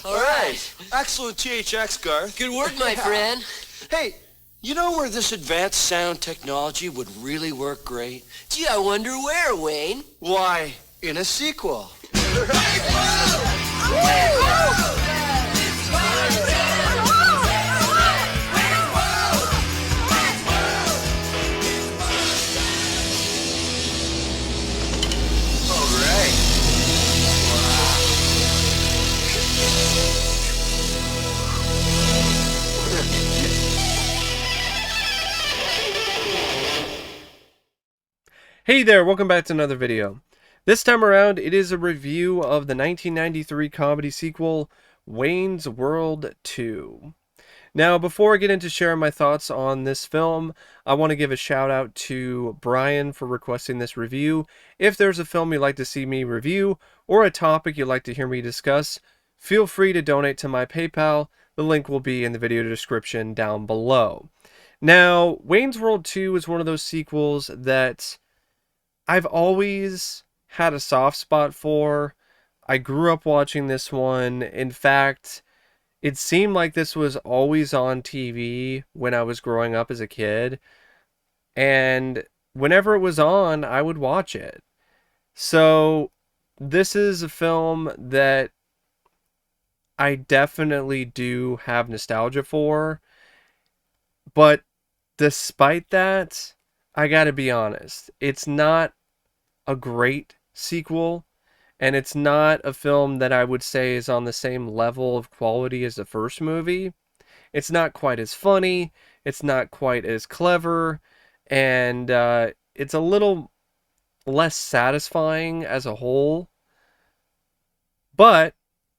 All right. Excellent THX, Garth. Good work, my friend. Hey, you know where this advanced sound technology would really work great? Gee, I wonder where, Wayne. Why, in a sequel. Hey there, welcome back to another video. This time around, it is a review of the 1993 comedy sequel, Wayne's World 2. Now, before I get into sharing my thoughts on this film, I want to give a shout out to Brian for requesting this review. If there's a film you'd like to see me review, or a topic you'd like to hear me discuss, feel free to donate to my PayPal. The link will be in the video description down below. Now, Wayne's World 2 is one of those sequels that I've always had a soft spot for. I grew up watching this one. In fact, it seemed like this was always on TV when I was growing up as a kid. And whenever it was on, I would watch it. So, this is a film that I definitely do have nostalgia for. But despite that, I gotta be honest, it's not a great sequel, and it's not a film that I would say is on the same level of quality as the first movie. It's not quite as funny, it's not quite as clever, and it's a little less satisfying as a whole. But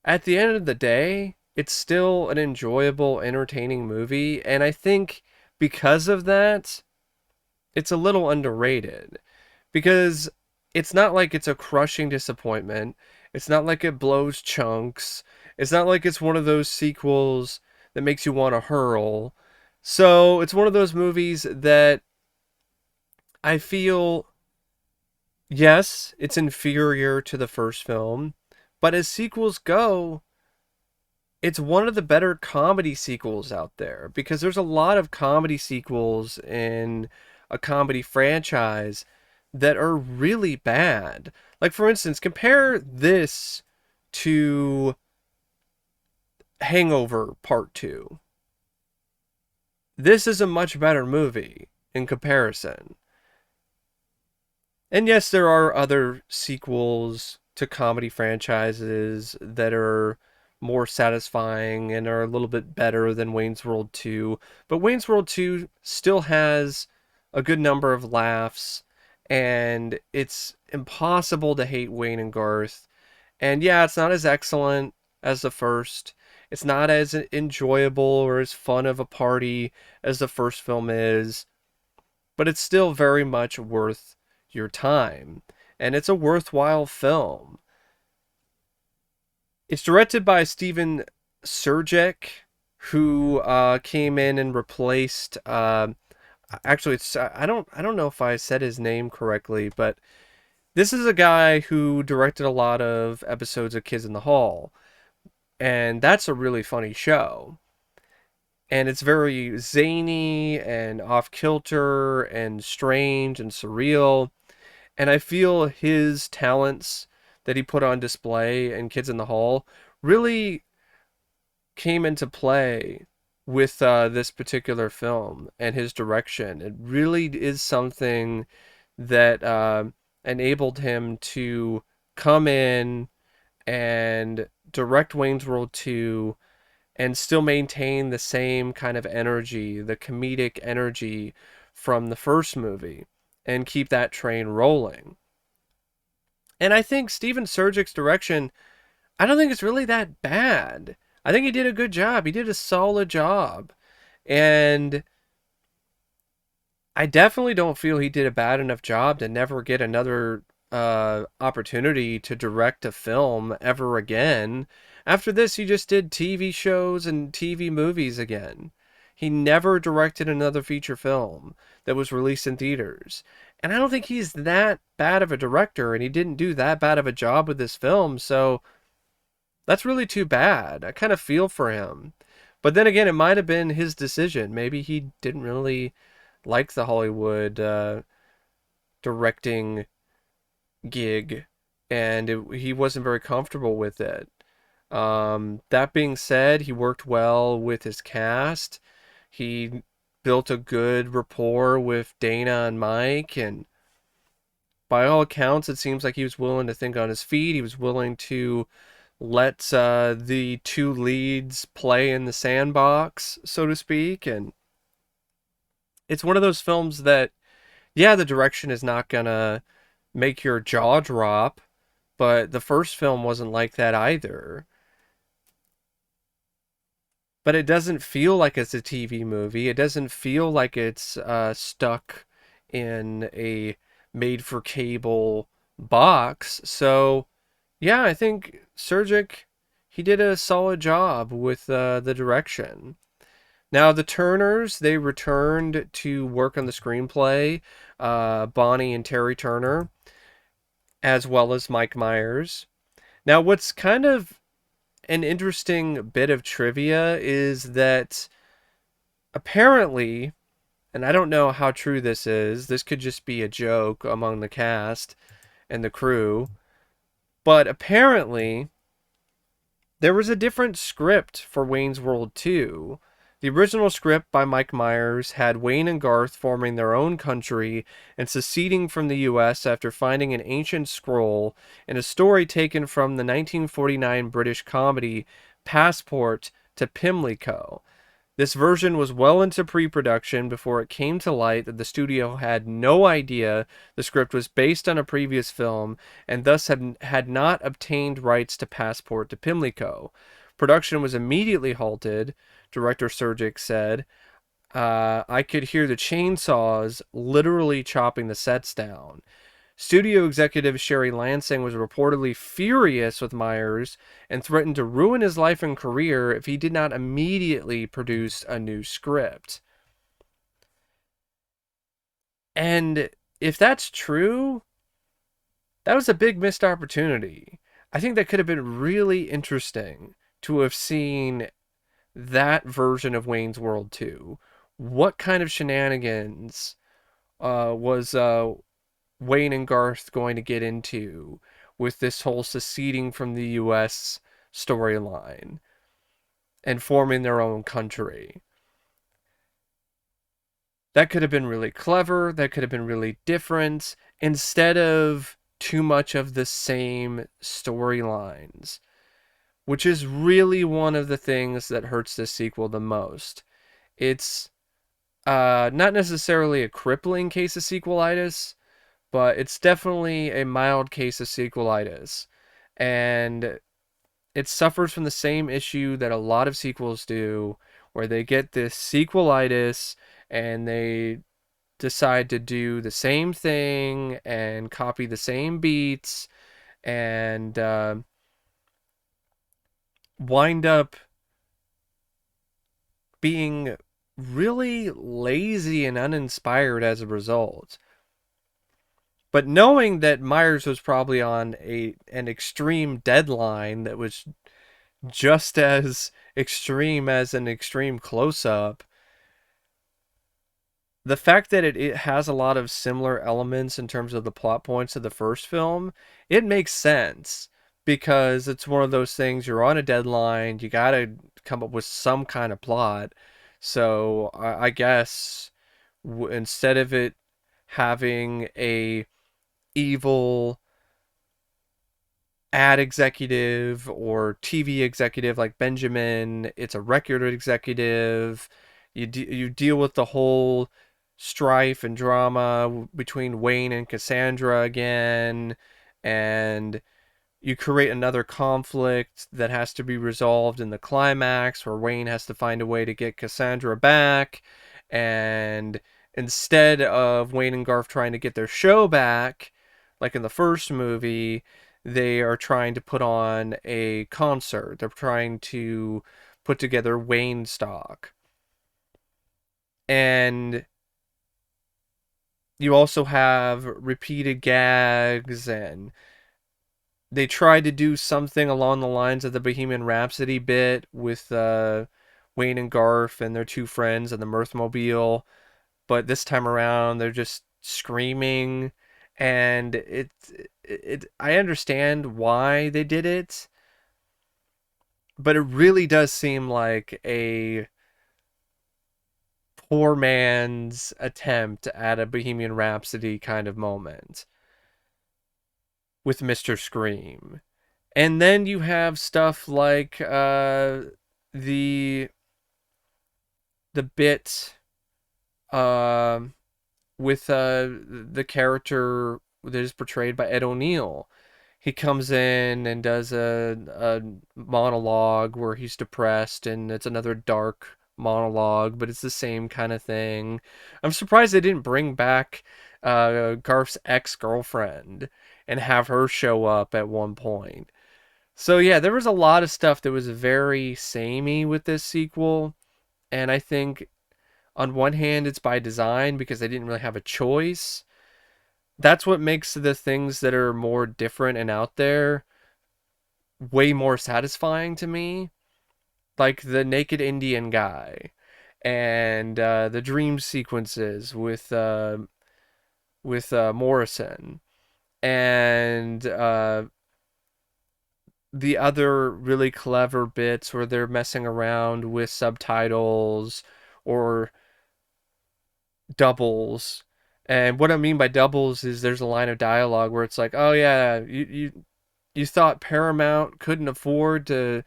at the end of the day, it's still an enjoyable, entertaining movie, and I think because of that, it's a little underrated, because it's not like it's a crushing disappointment. It's not like it blows chunks. It's not like it's one of those sequels that makes you want to hurl. So it's one of those movies that I feel, yes, it's inferior to the first film, but as sequels go, it's one of the better comedy sequels out there, because there's a lot of comedy sequels in a comedy franchise that are really bad. Like, for instance, compare this to Hangover Part 2. This is a much better movie in comparison. And yes, there are other sequels to comedy franchises that are more satisfying and are a little bit better than Wayne's World 2. But Wayne's World 2 still has a good number of laughs, and it's impossible to hate Wayne and Garth. And yeah, it's not as excellent as the first. It's not as enjoyable or as fun of a party as the first film is, but it's still very much worth your time, and it's a worthwhile film. It's directed by Steven Surjik, who came in and replaced. Actually, it's I don't know if I said his name correctly, but this is a guy who directed a lot of episodes of Kids in the Hall, and that's a really funny show. And it's very zany and off-kilter and strange and surreal. And I feel his talents that he put on display in Kids in the Hall really came into play with this particular film and his direction. It really is something that enabled him to come in and direct Wayne's World 2 and still maintain the same kind of energy, the comedic energy from the first movie, and keep that train rolling. And I think Steven Surjik's direction, I don't think it's really that bad. I think he did a good job. He did a solid job. And I definitely don't feel he did a bad enough job to never get another opportunity to direct a film ever again. After this, he just did TV shows and TV movies again. He never directed another feature film that was released in theaters. And I don't think he's that bad of a director, and he didn't do that bad of a job with this film, so That's really too bad. I kind of feel for him. But then again, it might have been his decision. Maybe he didn't really like the Hollywood directing gig, and he wasn't very comfortable with it. That being said, he worked well with his cast. He built a good rapport with Dana and Mike, and by all accounts, it seems like he was willing to think on his feet. He was willing to let the two leads play in the sandbox, so to speak. And it's one of those films that, yeah, the direction is not gonna make your jaw drop, but the first film wasn't like that either. But it doesn't feel like it's a TV movie. It doesn't feel like it's stuck in a made for cable box. So, yeah, I think Surjik, he did a solid job with the direction. Now, the Turners, they returned to work on the screenplay, Bonnie and Terry Turner, as well as Mike Myers. Now, what's kind of an interesting bit of trivia is that apparently, and I don't know how true this could just be a joke among the cast and the crew, but apparently there was a different script for Wayne's World 2. The original script by Mike Myers had Wayne and Garth forming their own country and seceding from the US after finding an ancient scroll in a story taken from the 1949 British comedy Passport to Pimlico. This version was well into pre-production before it came to light that the studio had no idea the script was based on a previous film and thus had not obtained rights to Passport to Pimlico. Production was immediately halted, director Surjik said. I could hear the chainsaws literally chopping the sets down. Studio executive Sherry Lansing was reportedly furious with Myers and threatened to ruin his life and career if he did not immediately produce a new script. And if that's true, that was a big missed opportunity. I think that could have been really interesting to have seen that version of Wayne's World 2. What kind of shenanigans was Wayne and Garth going to get into with this whole seceding from the US storyline and forming their own country? That could have been really clever. That could have been really different instead of too much of the same storylines, which is really one of the things that hurts this sequel the most. It's not necessarily a crippling case of sequelitis, but it's definitely a mild case of sequelitis. And it suffers from the same issue that a lot of sequels do, where they get this sequelitis and they decide to do the same thing and copy the same beats and wind up being really lazy and uninspired as a result. But knowing that Myers was probably on an extreme deadline that was just as extreme as an extreme close-up, the fact that it has a lot of similar elements in terms of the plot points of the first film, it makes sense. Because it's one of those things, you're on a deadline, you gotta come up with some kind of plot. So I guess instead of it having a evil ad executive or TV executive like Benjamin. It's a record executive. You deal with the whole strife and drama between Wayne and Cassandra again, and you create another conflict that has to be resolved in the climax where Wayne has to find a way to get Cassandra back, and instead of Wayne and Garth trying to get their show back like in the first movie, they are trying to put on a concert. They're trying to put together Wayne stock. And you also have repeated gags and they tried to do something along the lines of the Bohemian Rhapsody bit with Wayne and Garth and their two friends and the Mirthmobile, but this time around they're just screaming, and I understand why they did it, but it really does seem like a poor man's attempt at a Bohemian Rhapsody kind of moment with Mr. Scream. And then you have stuff like the bit uh, with the character that is portrayed by Ed O'Neill. He comes in and does a monologue where he's depressed, and it's another dark monologue, but it's the same kind of thing. I'm surprised they didn't bring back Garth's ex-girlfriend and have her show up at one point. So yeah, there was a lot of stuff that was very samey with this sequel, and I think on one hand it's by design because they didn't really have a choice. That's what makes the things that are more different and out there way more satisfying to me. Like the naked Indian guy and the dream sequences with Morrison and the other really clever bits where they're messing around with subtitles or doubles. And what I mean by doubles is there's a line of dialogue where it's like, "Oh yeah, you thought Paramount couldn't afford to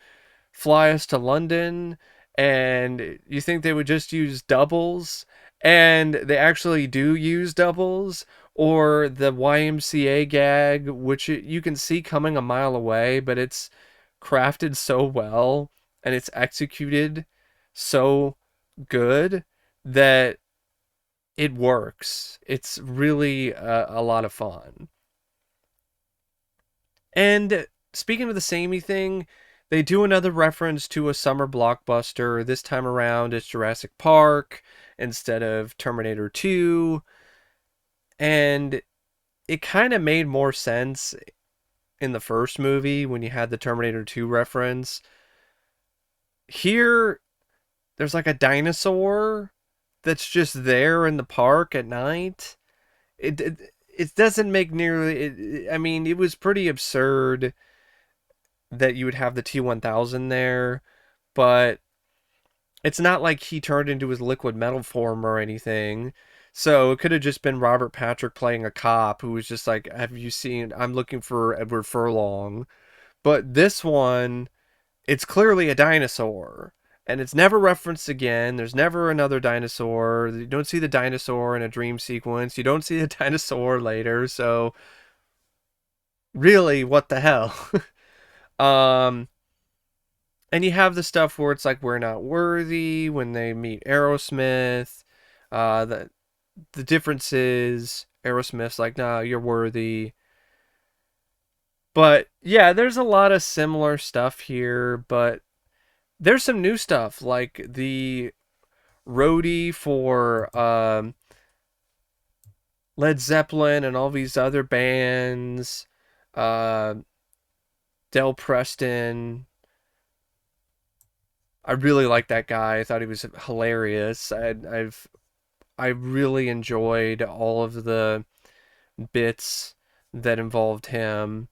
fly us to London, and you think they would just use doubles, and they actually do use doubles." Or the YMCA gag, which you can see coming a mile away, but it's crafted so well and it's executed so good that it works. It's really a lot of fun. And speaking of the samey thing, they do another reference to a summer blockbuster. This time around, it's Jurassic Park instead of Terminator 2. And it kind of made more sense in the first movie when you had the Terminator 2 reference. Here, there's like a dinosaur that's just there in the park at night. It doesn't make nearly. I mean, it was pretty absurd that you would have the T-1000 there, but it's not like he turned into his liquid metal form or anything. So it could have just been Robert Patrick playing a cop who was just like, "Have you seen? I'm looking for Edward Furlong." But this one, it's clearly a dinosaur. And it's never referenced again. There's never another dinosaur. You don't see the dinosaur in a dream sequence. You don't see the dinosaur later. So, really, what the hell? um, and you have the stuff where it's like, we're not worthy when they meet Aerosmith. The difference is Aerosmith's like, nah, you're worthy. But yeah, there's a lot of similar stuff here, but there's some new stuff like the roadie for Led Zeppelin and all these other bands. Uh, Del Preston. I really like that guy. I thought he was hilarious. I really enjoyed all of the bits that involved him.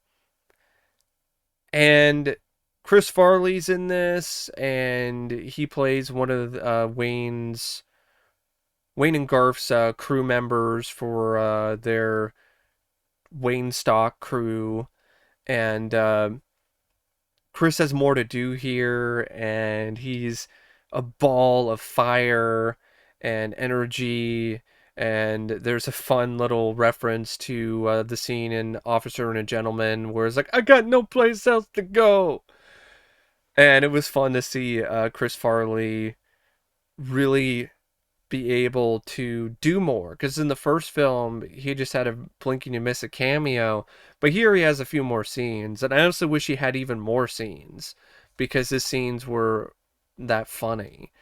And Chris Farley's in this, and he plays one of Wayne and Garth's crew members for their Wayne Stock crew. And Chris has more to do here, and he's a ball of fire and energy. And there's a fun little reference to the scene in Officer and a Gentleman where it's like, "I got no place else to go." And it was fun to see Chris Farley really be able to do more. Because in the first film, he just had a blink and you miss a cameo. But here he has a few more scenes. And I honestly wish he had even more scenes. Because his scenes were that funny.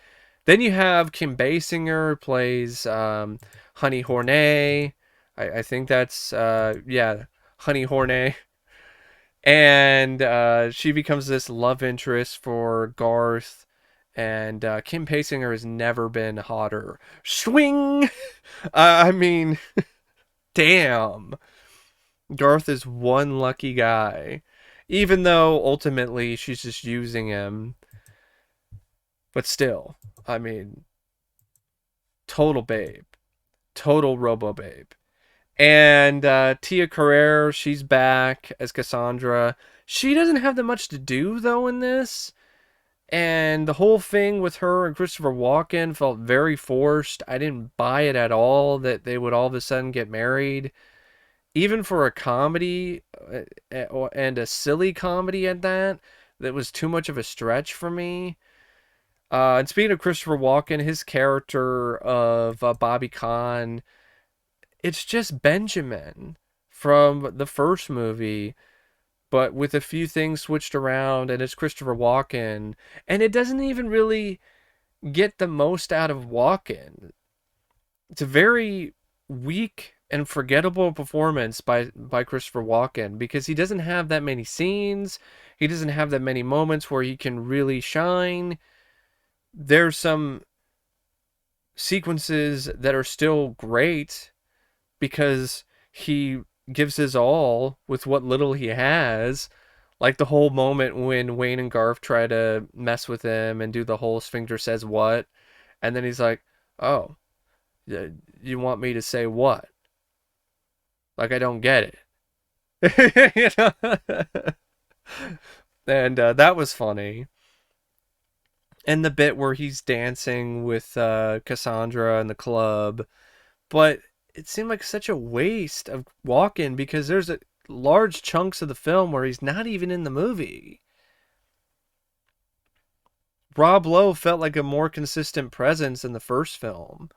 Then you have Kim Basinger, who plays Honey Hornet. I think that's, yeah, Honey Hornet. And she becomes this love interest for Garth. And Kim Basinger has never been hotter. Swing! I mean, damn. Garth is one lucky guy. Even though ultimately she's just using him. But still, I mean, total babe. Total robo babe. And Tia Carrere, she's back as Cassandra. She doesn't have that much to do, though, in this. And the whole thing with her and Christopher Walken felt very forced. I didn't buy it at all that they would all of a sudden get married. Even for a comedy, and a silly comedy at that, that was too much of a stretch for me. And speaking of Christopher Walken, his character of Bobby Khan, it's just Benjamin from the first movie, but with a few things switched around, and it's Christopher Walken. And it doesn't even really get the most out of Walken. It's a very weak and forgettable performance by Christopher Walken, because he doesn't have that many scenes. He doesn't have that many moments where he can really shine. There's some sequences that are still great because he gives his all with what little he has. Like the whole moment when Wayne and Garth try to mess with him and do the whole sphincter says what, and then he's like, "Oh, you want me to say what? Like I don't get it." You know? And that was funny. And the bit where he's dancing with Cassandra in the club, but it seemed like such a waste of Walken because there's large chunks of the film where he's not even in the movie. Rob Lowe felt like a more consistent presence in the first film.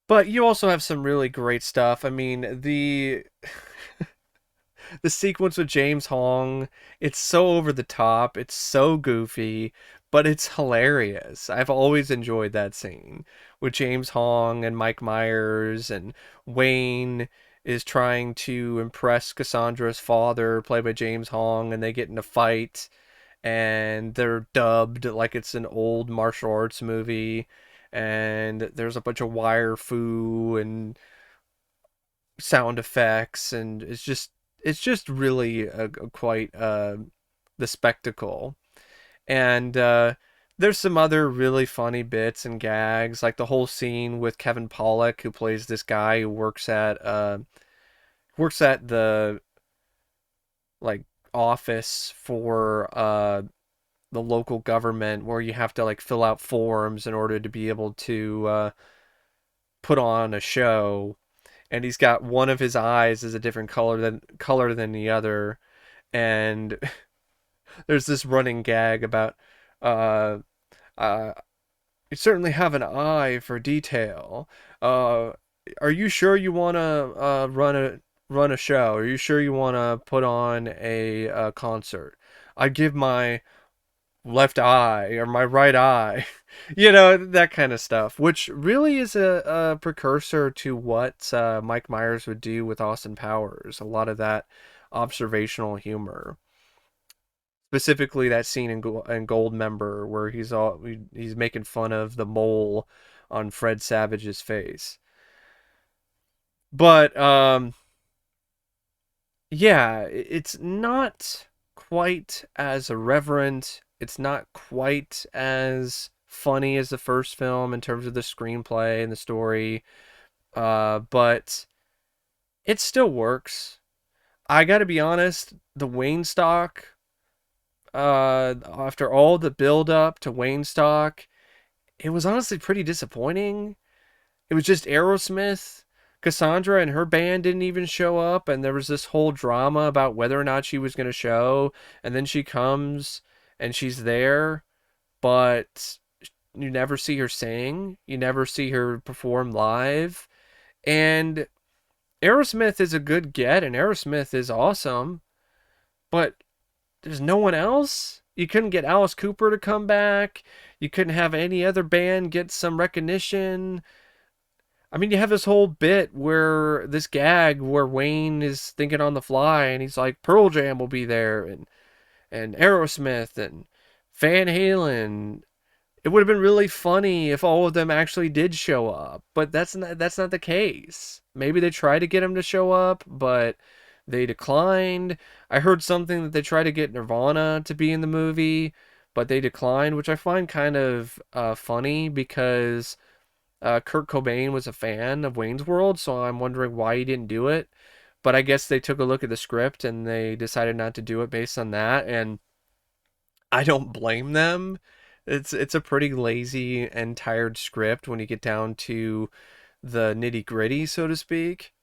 But you also have some really great stuff. I mean, the sequence with James Hong, it's so over the top, it's so goofy, but it's hilarious. I've always enjoyed that scene with James Hong and Mike Myers, and Wayne is trying to impress Cassandra's father, played by James Hong, and they get in a fight, and they're dubbed like it's an old martial arts movie, and there's a bunch of wire foo and sound effects, and it's just really quite the spectacle. And there's some other really funny bits and gags, like the whole scene with Kevin Pollak, who plays this guy who works at the like office for the local government, where you have to like fill out forms in order to be able to put on a show. And he's got one of his eyes is a different color than the other. And there's this running gag about uh uh you certainly have an eye for detail. uh are you sure you want to run a show? Are you sure you want to put on a concert? I'd give my left eye or my right eye. That kind of stuff, which really is a precursor to what Mike Myers would do with Austin Powers. A lot of that observational humor, specifically that scene in Goldmember where he's making fun of the mole on Fred Savage's face. But yeah, it's not quite as irreverent. It's not quite as funny as the first film in terms of the screenplay and the story. But it still works. I gotta be honest, the Wayne stock, after all the build up to Wayne stock, it was honestly pretty disappointing. It was just Aerosmith. Cassandra and her band didn't even show up, and there was this whole drama about whether or not she was going to show, and then she comes and she's there, but you never see her sing, you never see her perform live. And Aerosmith is a good get, and Aerosmith is awesome, but there's no one else. You couldn't get Alice Cooper to come back. You couldn't have any other band get some recognition. I mean, you have this whole bit where this gag where Wayne is thinking on the fly and he's like, Pearl Jam will be there and Aerosmith and Van Halen. It would have been really funny if all of them actually did show up, but that's not the case. Maybe they tried to get him to show up, but they declined. I heard something that they tried to get Nirvana to be in the movie, but they declined, which I find kind of funny because Kurt Cobain was a fan of Wayne's World, so I'm wondering why he didn't do it. But I guess they took a look at the script and they decided not to do it based on that, and I don't blame them. It's a pretty lazy and tired script when you get down to the nitty-gritty, so to speak.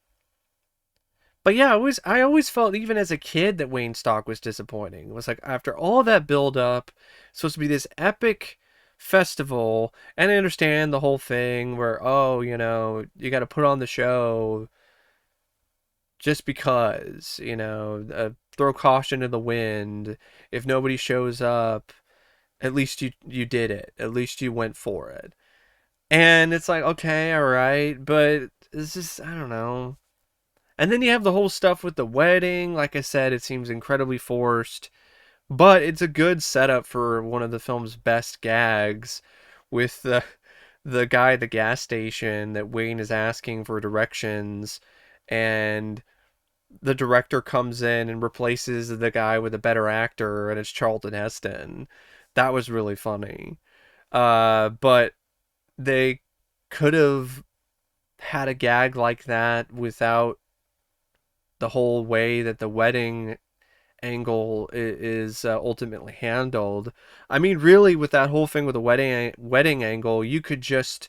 But yeah, I always felt even as a kid that Wayne Stock was disappointing. It was like after all that build up, it's supposed to be this epic festival, and I understand the whole thing where you got to put on the show just because, throw caution to the wind. If nobody shows up, at least you did it. At least you went for it. And it's like, okay, all right, but it's just I don't know. And then you have the whole stuff with the wedding. Like I said, it seems incredibly forced, but it's a good setup for one of the film's best gags with the guy at the gas station that Wayne is asking for directions, and the director comes in and replaces the guy with a better actor, and it's Charlton Heston. That was really funny. But they could have had a gag like that without the whole way that the wedding angle is ultimately handled. I mean, really, with that whole thing with the wedding angle, you could just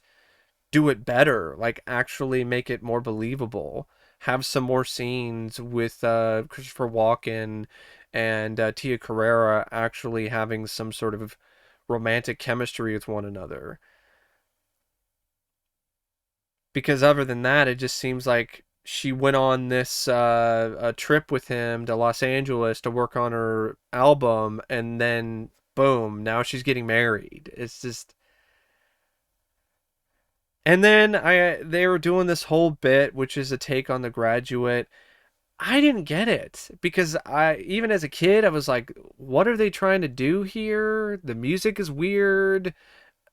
do it better, like actually make it more believable. Have some more scenes with Christopher Walken and Tia Carrere actually having some sort of romantic chemistry with one another. Because other than that, it just seems like she went on this a trip with him to Los Angeles to work on her album, and then boom, now she's getting married. It's just, and then they were doing this whole bit, which is a take on The Graduate. I didn't get it because I even as a kid I was like, what are they trying to do here? The music is weird.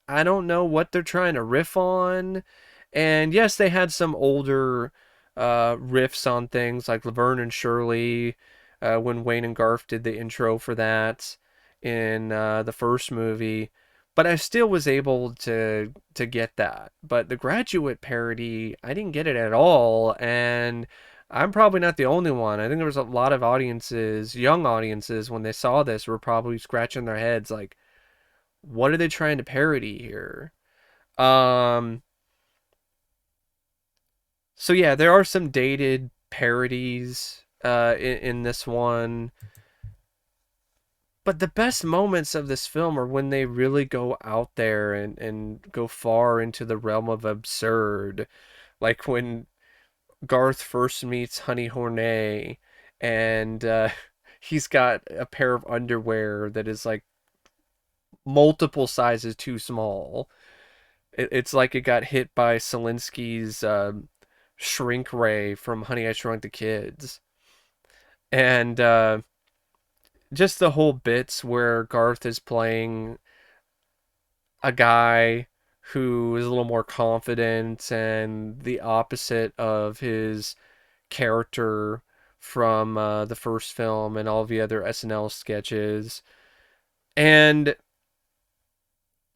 I don't know what they're trying to riff on. And yes, they had some older riffs on things like Laverne and Shirley when Wayne and Garth did the intro for that in the first movie. But I still was able to get that. But the Graduate parody, I didn't get it at all. And I'm probably not the only one. I think there was a lot of audiences, young audiences, when they saw this, were probably scratching their heads like, what are they trying to parody here? Um, so yeah, there are some dated parodies in this one, but the best moments of this film are when they really go out there and go far into the realm of absurd. Like when Garth first meets Honey Hornet, and he's got a pair of underwear that is like multiple sizes too small. It's like it got hit by Selinsky's shrink ray from Honey I Shrunk the Kids. And just the whole bits where Garth is playing a guy who is a little more confident and the opposite of his character from the first film and all the other SNL sketches. And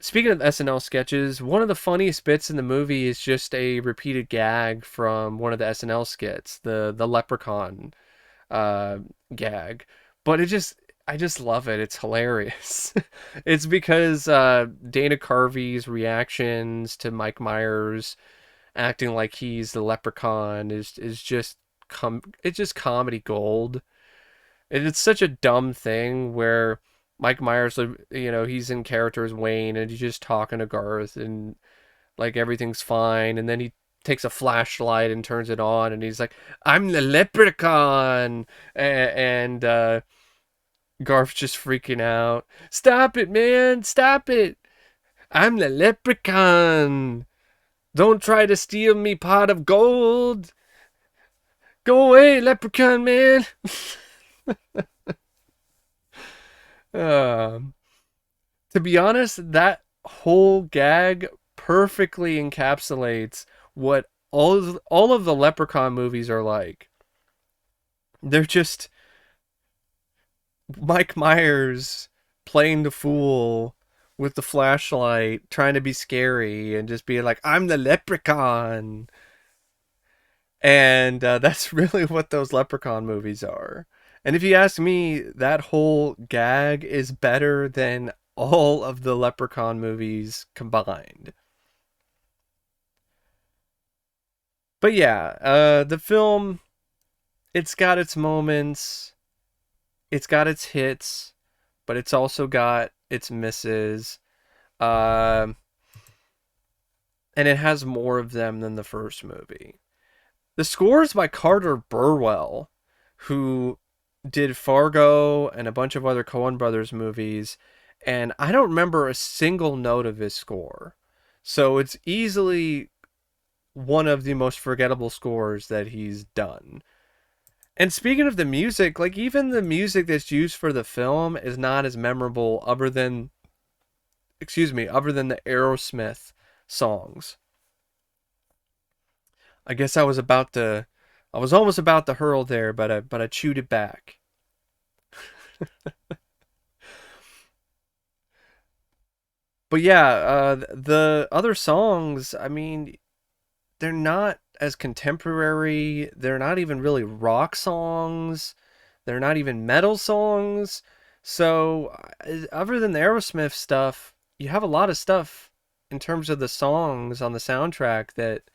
speaking of SNL sketches, one of the funniest bits in the movie is just a repeated gag from one of the SNL skits, the leprechaun uh, gag. But I just love it. It's hilarious. It's because Dana Carvey's reactions to Mike Myers acting like he's the leprechaun is just it's just comedy gold. And it's such a dumb thing where Mike Myers, he's in character as Wayne and he's just talking to Garth and like everything's fine. And then he takes a flashlight and turns it on and he's like, I'm the leprechaun. And Garth's just freaking out. Stop it, man. Stop it. I'm the leprechaun. Don't try to steal me pot of gold. Go away, leprechaun man. Um, to be honest, that whole gag perfectly encapsulates what all of the leprechaun movies are like. They're just Mike Myers playing the fool with the flashlight, trying to be scary and just being like, "I'm the leprechaun." And that's really what those leprechaun movies are. And if you ask me, that whole gag is better than all of the leprechaun movies combined. But yeah, the film, it's got its moments, it's got its hits, but it's also got its misses. Uh, and it has more of them than the first movie. The score is by Carter Burwell, who did Fargo and a bunch of other Coen Brothers movies, and I don't remember a single note of his score. So it's easily one of the most forgettable scores that he's done. And speaking of the music, like even the music that's used for the film is not as memorable other than other than the Aerosmith songs. I guess I was almost about to hurl there, but I chewed it back. But yeah, the other songs, I mean, they're not as contemporary. They're not even really rock songs. They're not even metal songs. So, other than the Aerosmith stuff, you have a lot of stuff in terms of the songs on the soundtrack that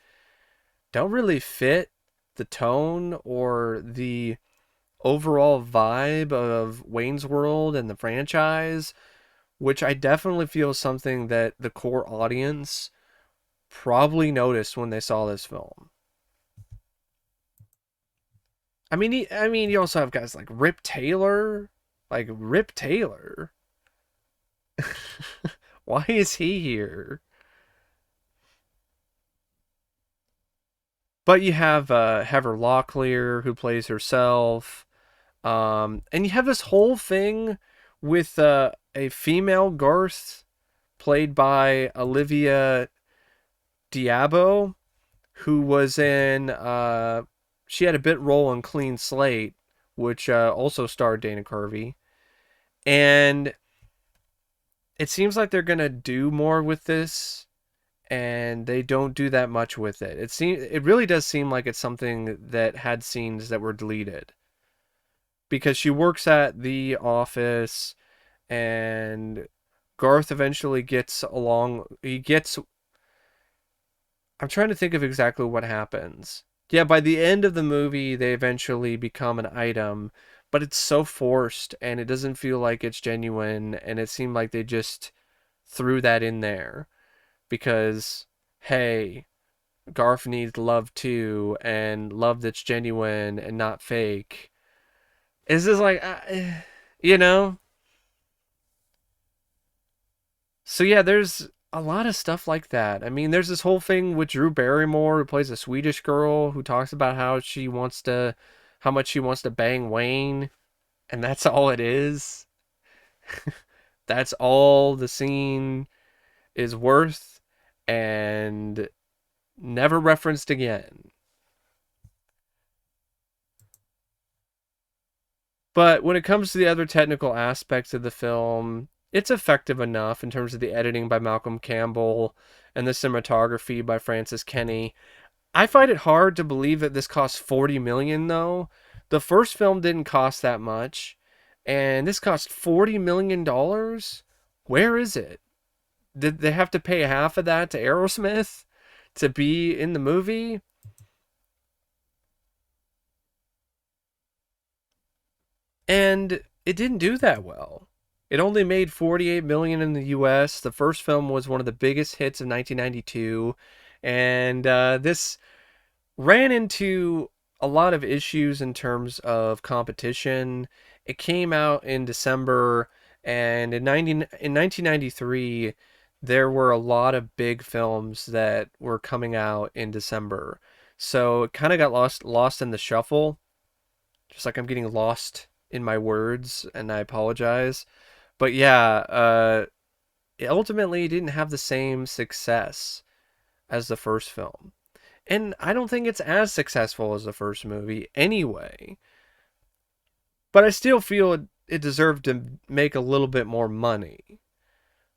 don't really fit the tone or the overall vibe of Wayne's World and the franchise, which I definitely feel is something that the core audience probably noticed when they saw this film. You also have guys like Rip Taylor, like Rip Taylor. Why is he here? But you have Heather Locklear who plays herself, and you have this whole thing with a female Garth played by Olivia Diabo, who was in she had a bit role in Clean Slate, which also starred Dana Carvey, and it seems like they're gonna do more with this, and they don't do that much with it. It really does seem like it's something that had scenes that were deleted because she works at the office, and Garth eventually gets along. I'm trying to think of exactly what happens. Yeah, by the end of the movie, they eventually become an item, but it's so forced and it doesn't feel like it's genuine, and it seemed like they just threw that in there because, hey, Garth needs love too, and love that's genuine and not fake. It's just like, you know? So yeah, there's a lot of stuff like that. I mean, there's this whole thing with Drew Barrymore, who plays a Swedish girl, who talks about how much she wants to bang Wayne, and that's all it is. That's all the scene is worth, and never referenced again. But when it comes to the other technical aspects of the film, it's effective enough in terms of the editing by Malcolm Campbell and the cinematography by Francis Kenny. I find it hard to believe that this cost 40 million though. The first film didn't cost that much, and this cost 40 million dollars. Where is it? Did they have to pay half of that to Aerosmith to be in the movie? And it didn't do that well. It only made 48 million in the US. The first film was one of the biggest hits of 1992, and this ran into a lot of issues in terms of competition. It came out in December, and in 1993, there were a lot of big films that were coming out in December. So it kind of got lost in the shuffle. Just like I'm getting lost in my words, and I apologize. But yeah, it ultimately didn't have the same success as the first film. And I don't think it's as successful as the first movie anyway. But I still feel it deserved to make a little bit more money.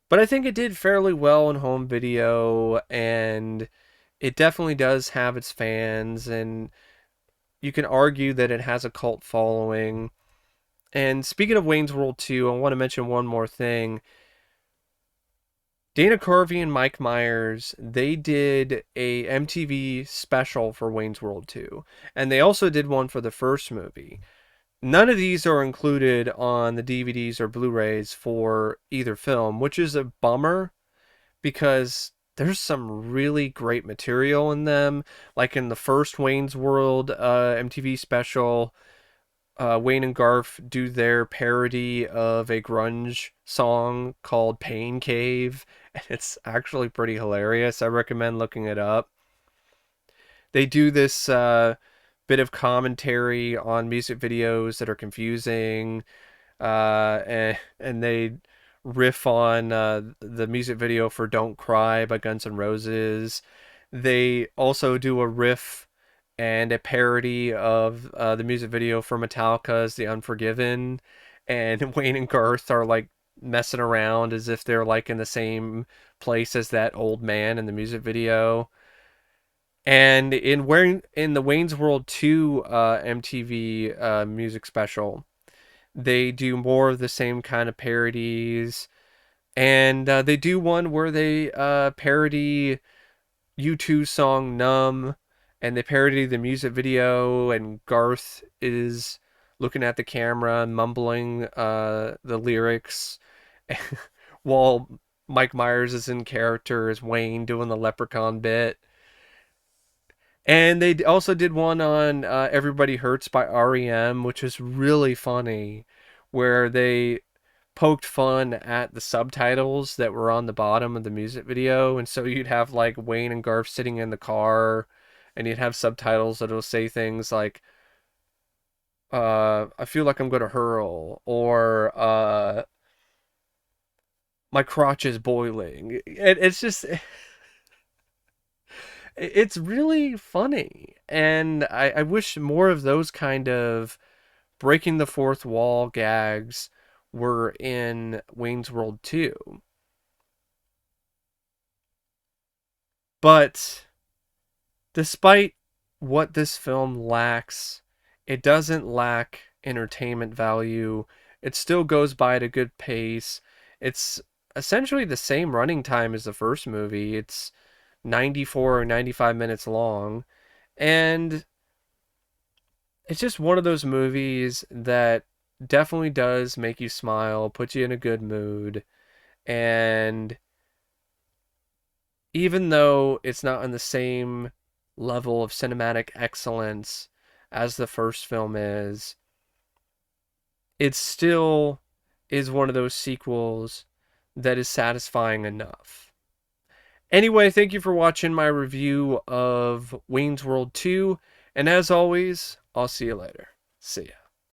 But I think it did fairly well in home video, and it definitely does have its fans, and you can argue that it has a cult following. And speaking of Wayne's World 2, I want to mention one more thing. Dana Carvey and Mike Myers, they did a MTV special for Wayne's World 2, and they also did one for the first movie. None of these are included on the DVDs or Blu-rays for either film, which is a bummer because there's some really great material in them. Like in the first Wayne's World MTV special, Wayne and Garth do their parody of a grunge song called Pain Cave, and it's actually pretty hilarious. I recommend looking it up. They do this bit of commentary on music videos that are confusing, and they riff on the music video for Don't Cry by Guns N' Roses. They also do a riff and a parody of the music video for Metallica's The Unforgiven, and Wayne and Garth are like messing around as if they're like in the same place as that old man in the music video. And in the Wayne's World 2 MTV music special, they do more of the same kind of parodies. And they do one where they parody U2's song Numb, and they parody the music video, and Garth is looking at the camera and mumbling the lyrics while Mike Myers is in character as Wayne doing the leprechaun bit. And they also did one on Everybody Hurts by REM, which is really funny, where they poked fun at the subtitles that were on the bottom of the music video. And so you'd have like Wayne and Garth sitting in the car, and you'd have subtitles that'll say things like, I feel like I'm going to hurl, or my crotch is boiling. It's just, it's really funny. And I wish more of those kind of breaking the fourth wall gags were in Wayne's World 2. But despite what this film lacks, it doesn't lack entertainment value. It still goes by at a good pace. It's essentially the same running time as the first movie. It's 94 or 95 minutes long. And it's just one of those movies that definitely does make you smile, put you in a good mood. And even though it's not on the same level of cinematic excellence as the first film is, it still is one of those sequels that is satisfying enough. Anyway, thank you for watching my review of Wayne's World 2, and as always, I'll see you later. See ya.